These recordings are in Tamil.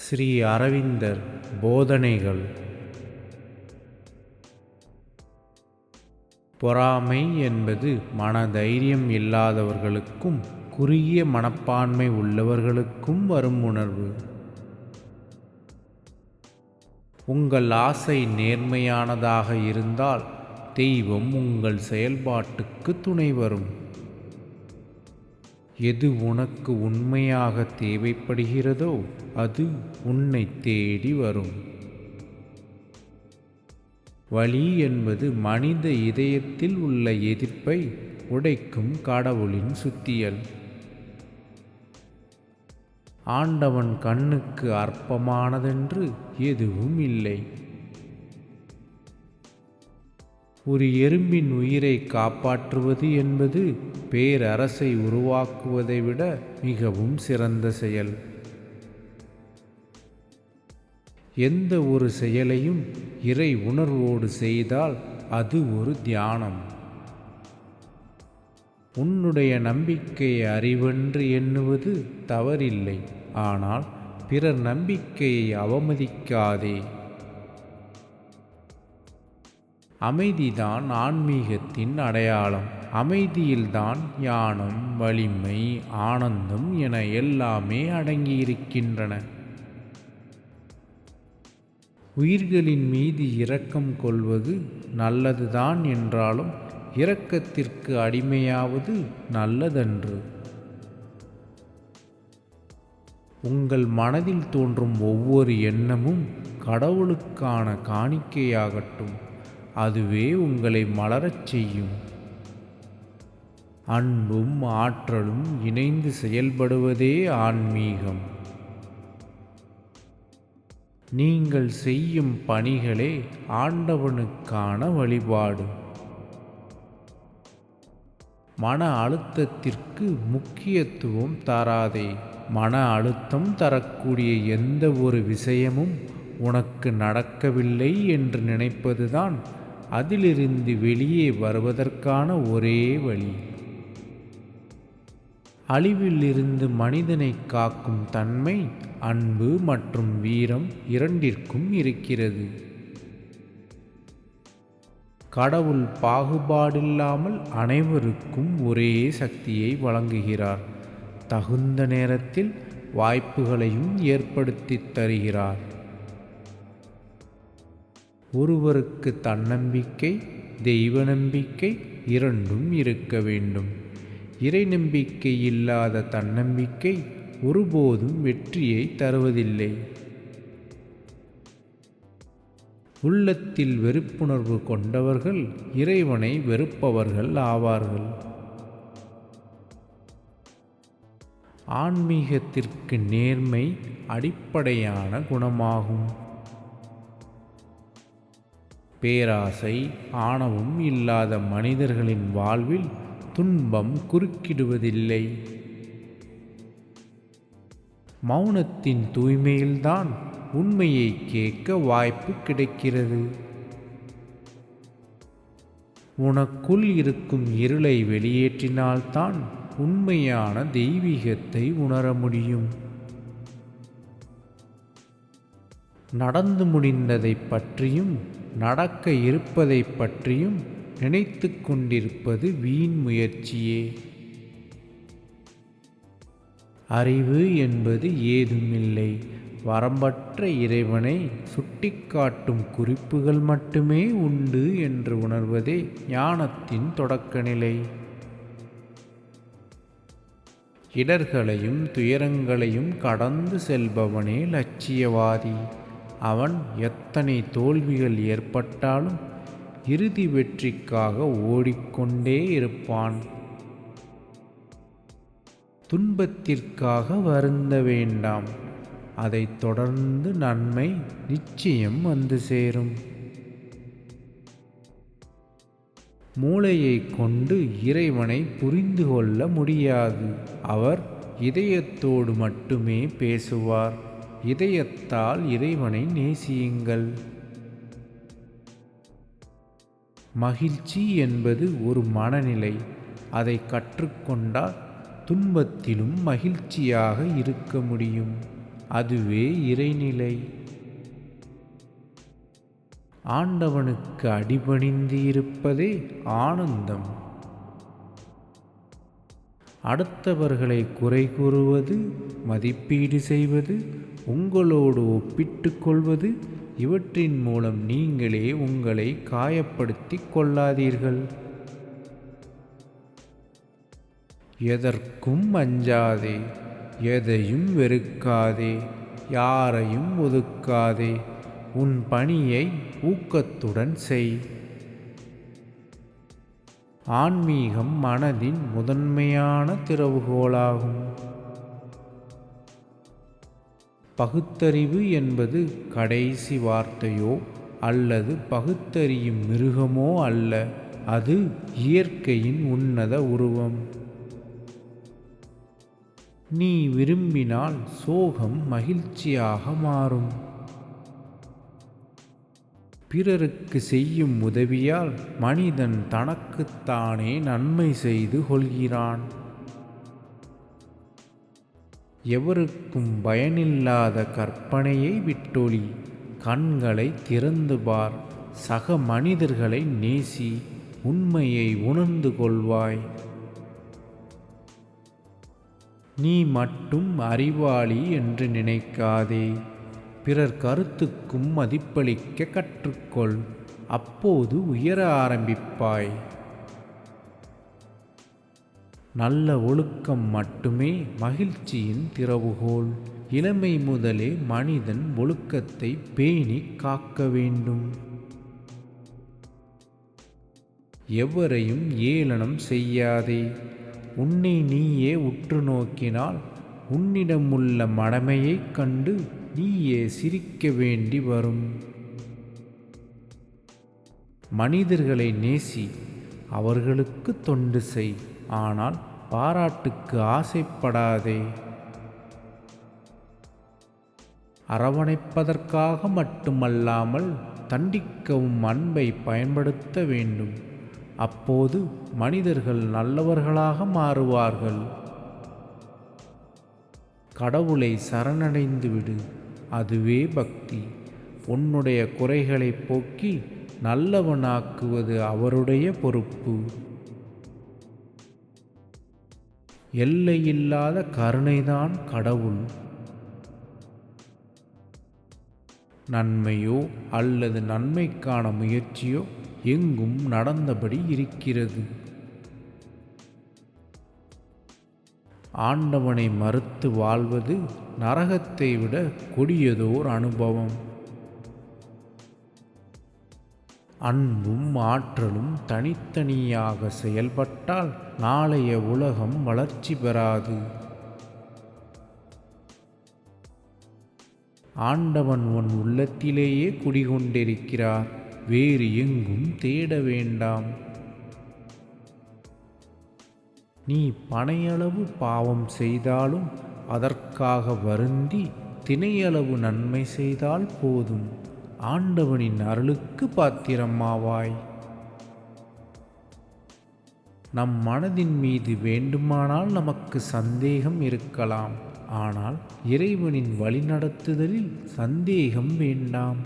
ஸ்ரீ அரவிந்தர் போதனைகள். பொறாமை என்பது மனதைரியம் இல்லாதவர்களுக்கும் குறுகிய மனப்பான்மை உள்ளவர்களுக்கும் வரும் உணர்வு. உங்கள் ஆசை நேர்மையானதாக இருந்தால் தெய்வம் உங்கள் செயல்பாட்டுக்கு துணை வரும். எது உனக்கு உண்மையாக தேவைப்படுகிறதோ அது உன்னை தேடி வரும். வலி என்பது மனித இதயத்தில் உள்ள எதிர்ப்பை உடைக்கும் கடவுளின் சுத்தியல். ஆண்டவன் கண்ணுக்கு அற்பமானதென்று எதுவும் இல்லை. ஒரு எறும்பின் உயிரை காப்பாற்றுவது என்பது பேரரசை உருவாக்குவதை விட மிகவும் சிறந்த செயல். எந்த ஒரு செயலையும் இறை உணர்வோடு செய்தால் அது ஒரு தியானம். உன்னுடைய நம்பிக்கையை அறிவென்று எண்ணுவது தவறில்லை, ஆனால் பிறர் நம்பிக்கையை அவமதிக்காதே. அமைதிதான் ஆன்மீகத்தின் அடையாளம். அமைதியில்தான் ஞானம், வலிமை, ஆனந்தம் என எல்லாமே அடங்கியிருக்கின்றன. உயிர்களின் மீது இரக்கம் கொள்வது நல்லதுதான் என்றாலும் இரக்கத்திற்கு அடிமையாவது நல்லதன்று. உங்கள் மனதில் தோன்றும் ஒவ்வொரு எண்ணமும் கடவுளுக்கான காணிக்கையாகட்டும். அதுவே உங்களை மலரச் செய்யும். அன்பும் ஆற்றலும் இணைந்து செயல்படுவதே ஆன்மீகம். நீங்கள் செய்யும் பணிகளே ஆண்டவனுக்கான வழிபாடு. மன அழுத்தத்திற்கு முக்கியத்துவம் தராதே. மன அழுத்தம் தரக்கூடிய எந்த ஒரு விஷயமும் உனக்கு நடக்கவில்லை என்று நினைப்பதுதான் அதிலிருந்து வெளியே வருவதற்கான ஒரே வழி. அழிவில் இருந்து மனிதனை காக்கும் தன்மை அன்பு மற்றும் வீரம் இரண்டிற்கும் இருக்கிறது. கடவுள் பாகுபாடில்லாமல் அனைவருக்கும் ஒரே சக்தியை வழங்குகிறார். தகுந்த நேரத்தில் வாய்ப்புகளையும் ஏற்படுத்தி தருகிறார். ஒருவருக்கு தன்னம்பிக்கை, தெய்வ நம்பிக்கை இரண்டும் இருக்க வேண்டும். இறை நம்பிக்கை இல்லாத தன்னம்பிக்கை ஒருபோதும் வெற்றியை தருவதில்லை. உள்ளத்தில் வெறுப்புணர்வு கொண்டவர்கள் இறைவனை வெறுப்பவர்கள் ஆவார்கள். ஆன்மீகத்திற்கு நேர்மை அடிப்படையான குணமாகும். பேராசை, ஆணவம் இல்லாத மனிதர்களின் வாழ்வில் துன்பம் குறுக்கிடுவதில்லை. மௌனத்தின் தூய்மையில்தான் உண்மையை கேட்க வாய்ப்பு கிடைக்கிறது. உனக்குள் இருக்கும் இருளை வெளியேற்றினால்தான் உண்மையான தெய்வீகத்தை உணர முடியும். நடந்து முடிந்ததை பற்றியும் நடக்க இருப்பதை பற்றியும் நினைத்து கொண்டிருப்பது வீண் முயற்சியே. அறிவு என்பது ஏதுமில்லை. வரம்பற்ற இறைவனை சுட்டிக்காட்டும் குறிப்புகள் மட்டுமே உண்டு என்று உணர்வதே ஞானத்தின் தொடக்க நிலை. இடர்களையும் துயரங்களையும் கடந்து செல்பவனே லட்சியவாதி. அவன் எத்தனை தோல்விகள் ஏற்பட்டாலும் இறுதி வெற்றிக்காக ஓடிக்கொண்டே இருப்பான். துன்பத்திற்காக வருந்த வேண்டாம். அதைத் தொடர்ந்து நன்மை நிச்சயம் வந்து சேரும். மூளையை கொண்டு இறைவனை புரிந்து கொள்ள முடியாது. அவர் இதயத்தோடு மட்டுமே பேசுவார். இதயத்தால் இறைவனை நேசியுங்கள். மகிழ்ச்சி என்பது ஒரு மனநிலை. அதை கற்றுக்கொண்டால் துன்பத்திலும் மகிழ்ச்சியாக இருக்க முடியும். அதுவே இறைநிலை. ஆண்டவனுக்கு அடிபணிந்து இருப்பதே ஆனந்தம். அடுத்தவர்களை குறை கூறுவது, மதிப்பீடு செய்வது, உங்களோடு ஒப்பிட்டு கொள்வது, இவற்றின் மூலம் நீங்களே உங்களை காயப்படுத்திக் கொள்ளாதீர்கள். எதற்கும் அஞ்சாதே, எதையும் வெறுக்காதே, யாரையும் ஒதுக்காதே. உன் பணியை ஊக்கத்துடன் செய். ஆன்மீகம் மனதின் முதன்மையான திறவுகோலாகும். பகுத்தறிவு என்பது கடைசி வார்த்தையோ அல்லது பகுத்தறியும் மிருகமோ அல்ல, அது இயற்கையின் உன்னத உருவம். நீ விரும்பினால் சோகம் மகிழ்ச்சியாக மாறும். பிறருக்கு செய்யும் உதவியால் மனிதன் தனக்குத்தானே நன்மை செய்து கொள்கிறான். எவருக்கும் பயனில்லாத கற்பனையை விட்டொழி. கண்களை திறந்து பார். சக மனிதர்களை நேசி. உண்மையை உணர்ந்து கொள்வாய். நீ மட்டும் அறிவாளி என்று நினைக்காதே. பிறர் கருத்துக்கும் மதிப்பளிக்க கற்றுக்கொள். அப்போது உயர ஆரம்பிப்பாய். நல்ல ஒழுக்கம் மட்டுமே மகிழ்ச்சியின் திறவுகோல். இளமை முதலே மனிதன் ஒழுக்கத்தை பேணி காக்க வேண்டும். எவரையும் ஏளனம் செய்யாதே. உன்னை நீயே உற்று நோக்கினால் உன்னிடமுள்ள மடமையைக் கண்டு நீயே சிரிக்க வேண்டி வரும். மனிதர்களை நேசி, அவர்களுக்கு தொண்டு செய். ஆனால் பாராட்டுக்கு ஆசைப்படாதே. அரவணைப்பதற்காக மட்டுமல்லாமல் தண்டிக்கவும் அன்பை பயன்படுத்த வேண்டும். அப்போது மனிதர்கள் நல்லவர்களாக மாறுவார்கள். கடவுளை சரணடைந்து விடு, அதுவே பக்தி. உன்னுடைய குறைகளை போக்கி நல்லவனாக்குவது அவருடைய பொறுப்பு. எல்லையில்லாத கருணைதான் கடவுள். நன்மையோ அல்லது நன்மைக்கான முயற்சியோ எங்கும் நடந்தபடி இருக்கிறது. ஆண்டவனை மறுத்து வாழ்வது நரகத்தை விட கொடியதோர் அனுபவம். அன்பும் ஆற்றலும் தனித்தனியாக செயல்பட்டால் நாளைய உலகம் வளர்ச்சி பெறாது. ஆண்டவன் உன் உள்ளத்திலேயே குடிகொண்டிருக்கிறார். வேறு எங்கும் தேட வேண்டாம். நீ பனையளவு பாவம் செய்தாலும் அதற்காக வருந்தி தினையளவு நன்மை செய்தால் போதும். ஆண்டவனின் அருளுக்கு பாத்திரமாவாய். நம் மனதின் மீது வேண்டுமானால் நமக்கு சந்தேகம் இருக்கலாம். ஆனால் இறைவனின் வழிநடத்துதலில் சந்தேகம் வேண்டாம்.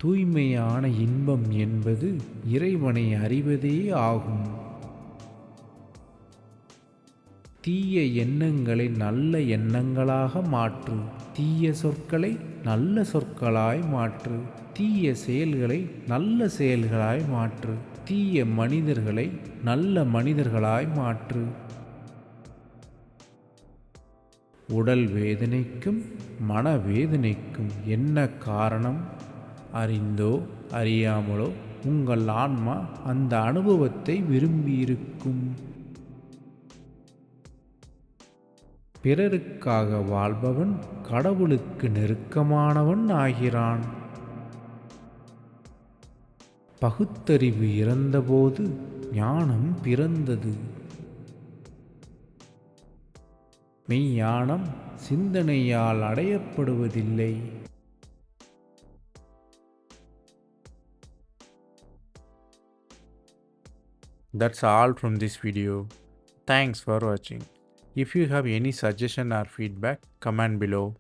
தூய்மையான இன்பம் என்பது இறைவனை அறிவதே ஆகும். தீய எண்ணங்களை நல்ல எண்ணங்களாக மாற்று. தீய சொற்களை நல்ல சொற்களாய் மாற்று. தீய செயல்களை நல்ல செயல்களாய் மாற்று. தீய மனிதர்களை நல்ல மனிதர்களாய் மாற்று. உடல் வேதனைக்கும் மனவேதனைக்கும் என்ன காரணம்? அறிந்தோ அறியாமலோ உங்கள் ஆன்மா அந்த அனுபவத்தை விரும்பியிருக்கும். பிறருக்காக வாழ்பவன் கடவுளுக்கு நெருக்கமானவன் ஆகிறான். பகுத்தறிவு இறந்தபோது ஞானம் பிறந்தது. மெய்ஞானம் சிந்தனையால் அடையப்படுவதில்லை. That's all from this video. Thanks for watching. If you have any suggestion or feedback, comment below.